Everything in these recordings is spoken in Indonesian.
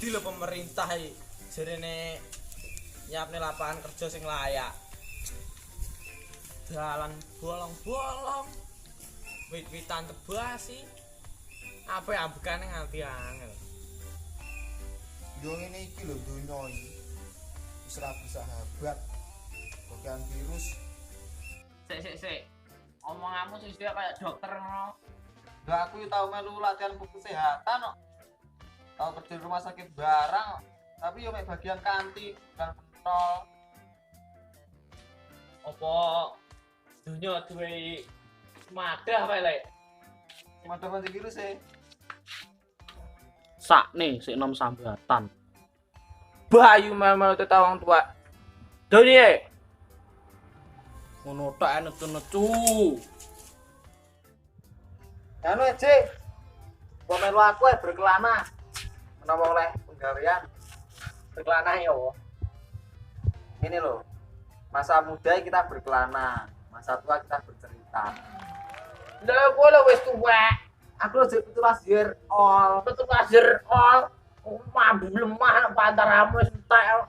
Endi lho pemerintah iki jarene nyiapne lapangan kerja sing layak. Dalan bolong-bolong. Wit-witan tebasi. Apa ambekane nganti angel. Yo ngene iki lho donya iki. Wis ra bersahabat. Bukan virus. Sik. Omonganmu sing dia kayak dokter ngono. Lah aku yo tau melu latihan kesehatan kok. Tau kerja di rumah sakit barang kok. Tapi yo mek bagian kanti bukan pentol. Apa dunia duwe madah wae lek. Madha anti virus e. Sakne sik nom sambatan. Bayu mel-mel teta wong tua. Doni. Ngono tok netu-netu. Anu aja. Kok melu aku berkelana. Menawa oleh penggawean. Berkelana yo. Ini loh. Masa muda kita berkelana, masa tua kita bercerita. Lah kok wis tuwek. Aku lho pitulas year all. Betul laser all. Mambu lemah pantaramu wis entek.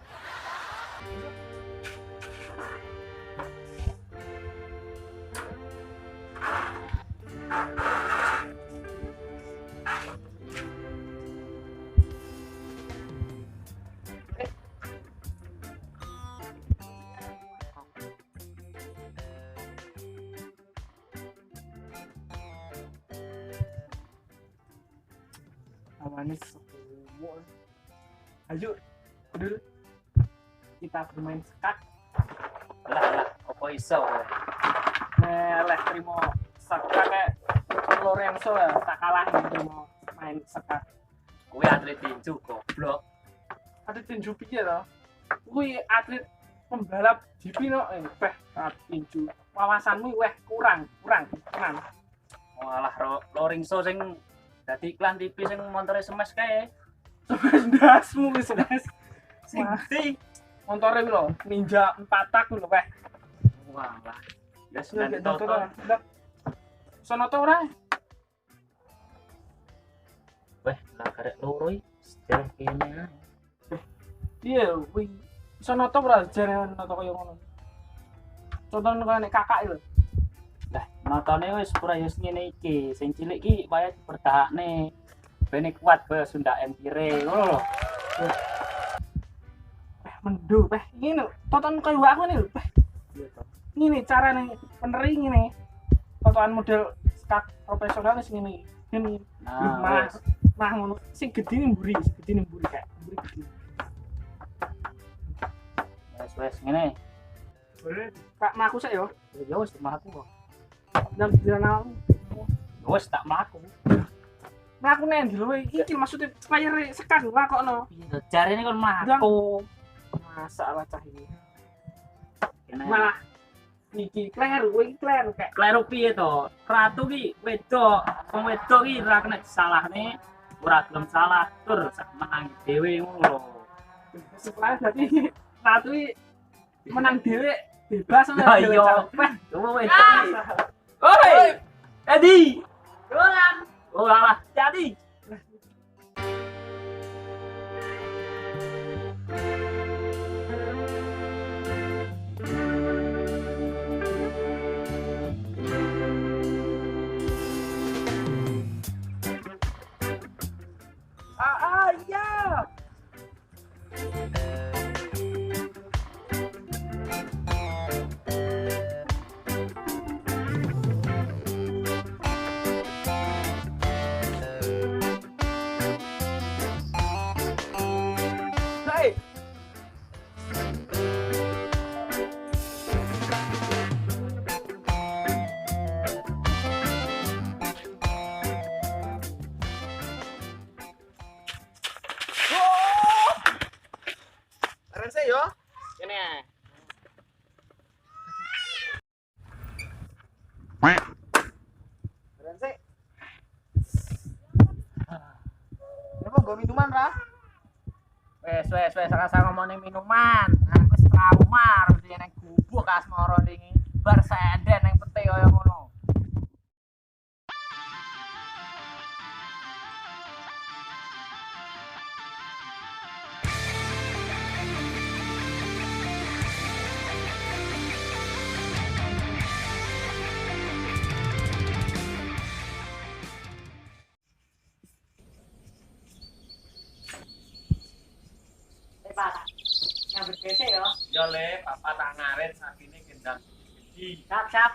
Namanya semua. Ayo, dulu kita bermain sekat. Lah, apa iso? Meleh terima sekat kayak Lorenzo ya, tak kalah terima main sekat. Kowe atlet tinju goblok. Atlet tinju piye to? Kuwi atlet pembalap GP no, atlet tinju. Wawasanmu kurang. Walah Loringso sing dadi iklan TV sing montore semes kae. Dasmu wis das. Sing ndi? Montore kuwi lho, Ninja 4 tak kuwi lho, Walah. Ya Sudah sudah toto. toto. Sono to ora? Weh, lah karek loro iki. Sejarah kene ae. Iya, wih. Sono to ora jare noto kaya ngono. Contohnya kaya nek kakak lho. Lah, notone wis ora yo ngene iki. Sing cilik iki waya dipertahane. Ben kuat kaya Sunda Empire ngono lho. Mendo, ini tonton kaya aku nih lho, ini carane peneri ngene. Tontonan model skak profesional sing ngene. Ini Nah, mah ngono. Sing gedine mburi kayak mburi gede. wes ngene. Boleh, Kak mlaku sik yo. Ya wis mlaku kok. Jam 9 malam. Wis tak mlaku. Mlaku nang ndi lho iki maksudnya player sekan ora kokno. Iya, jarene kon mlaku. Masalah cah ini. Kene. Malah iki kleru kayak Kleru piye to? Ratu ki wedok, wong wedok ki ora kena disalahne, ora gelem salah, tur sak menang dhewe ngono lho. setelah jadi ratu menang dhewe bebas Lah iya. Coba wedok ki. Oi! Edi. Dolan. Oh alah, jadi. Iya. Hey. Rense yo. Kene. Rense. Apa nggo minuman ra? Wes sama ngomongin minuman. Aku wis trauma mesti nang gubuk asmara iki. Bar senden nang pete kaya ngono. lho Le, Bapak tak ngarit sakine gendang. Siap.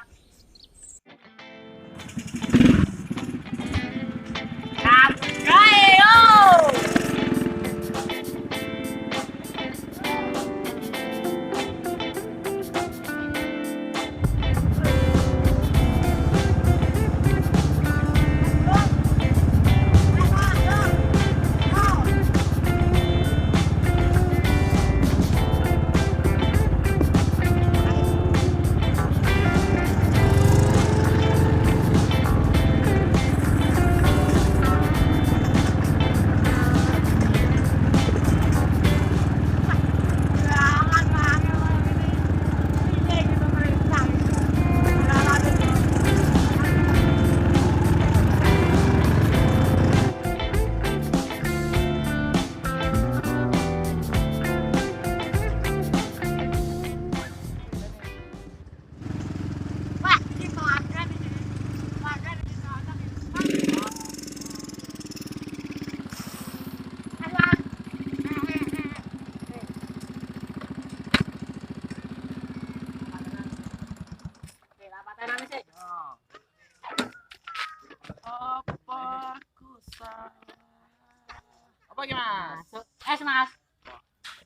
Apa iki Mas? Es Mas.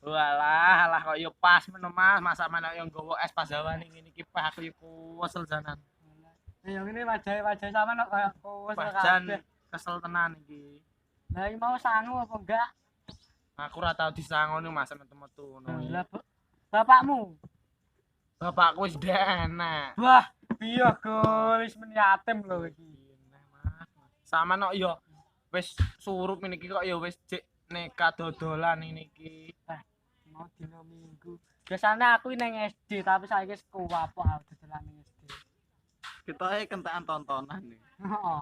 Walah, kok yo pas men Mas, masa mana yang nggowo es pas hawane ngene iki Pak aku yo kesel janan. Ya ngene wajah sampean kok koyo kuwes Jan kesel tenan iki. Lah iki mau sangu apa enggak? Aku ora tau disangoni Mas metu-metu ngono. Lah bapakmu. Bapakku wis enak. Wah, iya guys, men yatim lho iki. Mas. Sama kok yo wis surup ngene iki kok yo wis jek nekat dodolan ngene iki. Mau dino Minggu. Biasanya aku nang SD tapi saiki wis kuwapok aku dodolan nang SD. Kita kentekan tontonan nih. Heeh.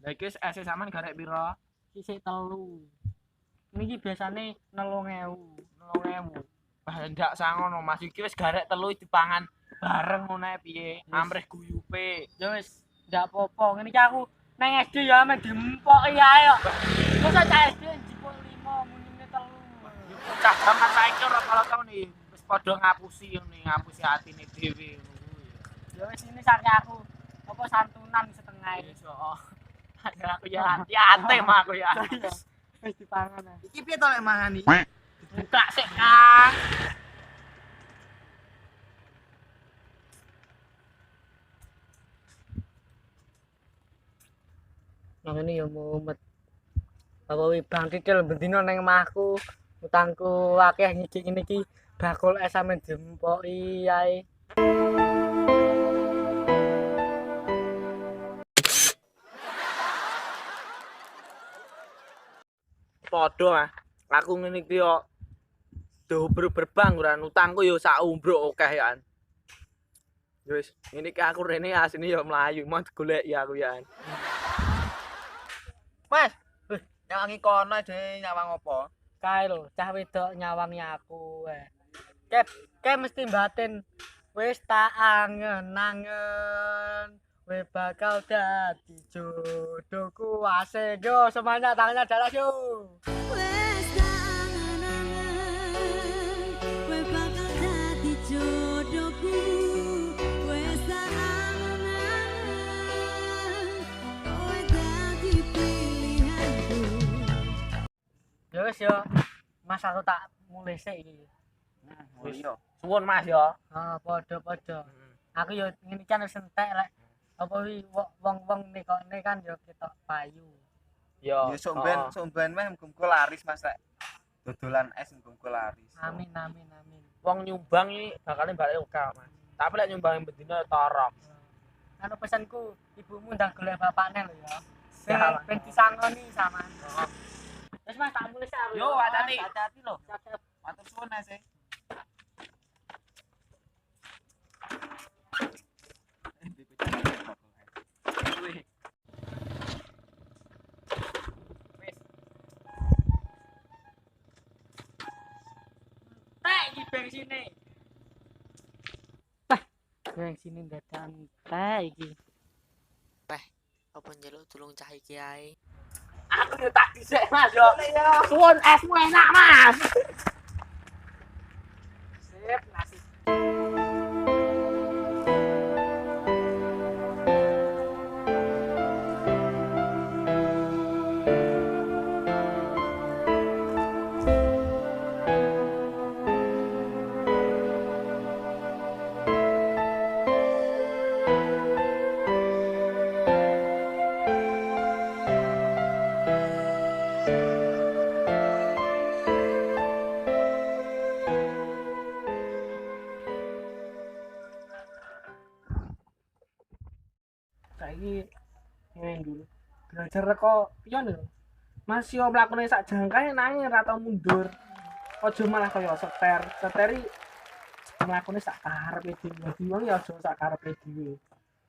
Lah iki wis ese sampean garek pira? Sisik 3. Ini iki biasane 3.000. Wah ndak sangono Mas iki wis garek 3 dipangan bareng ngono ae piye? Amrih guyupe. Ya wis, ndak apa-apa. Ngene iki aku nang SD ya men dimpoki ae kok. Masa cah SD njipuk 5 munine 3. Cah zaman saiki ora kala tau nih wis padha ngapusi ngapusi atine dhewe ngono Ya wis ini saking aku apa santunan setengah ya. iki. Iso. Aku ya yatim aku ya. Wis dipangan ae. Iki piye to lek mangan iki? Buka sik Kang. Nang ngene ya mumet. Apa wi Bang Kikil bendina ning omahku, utangku akeh ngiki ngene iki bakul es sampe dimpoki ae. Padha aku ngene iki yo dobro berbang ora utangku yo sak umbruk akeh ya. Wis ngene iki aku rene asine yo mlayu mau goleki aku ya. Mas, nyawangi kono dhewe nyawang apa? Kae lho, cah wedok nyawangi aku. Kep mesti batin wis tak angen-angen. We bakal dadi jodohku asik yo semuanya tangannya jalan yo. Wes angen-angen, kowe bakal dadi jodohku. Wes angen-angen, kowe dadi pilihanku. Ya wis yo. Mas aku tak mulai sik iki. Oh iya. Suwun Mas yo. Padha-padha. Aku yo ngene kan wis entek lek apa wi wong-wong nekone kan yo ketok payu. Yo. Ya somben meh muga laris Mas rek. Dodolan es muga laris. Amin. Wong nyumbang iki bakale balik oke Mas. Tapi lek nyumbang bedina torok. Anu pesanku ibumu ndang golek bapakne lho ya. Siap. Ben disangoni sama. Wis Mas tak mulai sik. Yo, hati-hati. Hati-hati lho. Matur suwun es. Tek iki bengsine. Bengsine dadakan tek iki. Apa njaluk tulung cah iki ae? Aku yo tak dhisik Mas yo. Suwun esmu enak Mas. Sip, nasib. Saiki ngene dulu. Belajar kok piye lho. Masih yo mlakune sak jangkae nanging ora tau mundur. Aja malah kaya seter. Seteri mlakune sak karepe dhewe. Dadi wong ya aja sak karepe dhewe.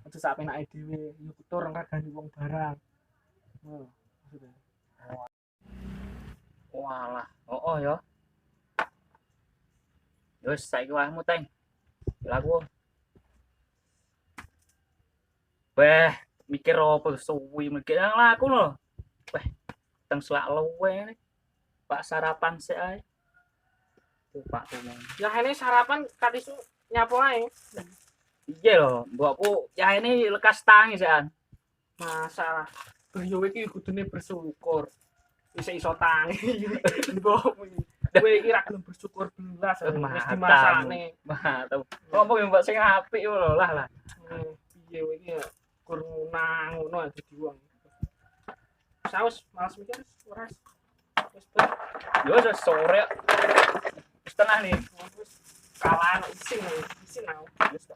Aja sak penake dhewe. Yo ketur ngregani wong barang. Oh, maksudnya. Walah, oh ya. Wis saiki wahmu teng. Lagu. Weh, mikir apa suwi mikir yang laku lho. Weh, teng selak luwe. Pak sarapan sik ae. Tuh Pak Tumong. Ya ini sarapan katisu nyapo ae. Iya lho, mbokku ya ini lekas tangi sekan. Masalah. Yo iki kudune bersyukur. Wis iso tangi. Mbok kowe iki ra gelem bersyukur belas wis dimasakne. Mantap. Ngomong mbok sing apik lho lah. Piye kowe iki kur ngono dadi wong. Saus males mikir ora. Wis Yo wis sore. Wis tenang nih. kalah isin aku. Wis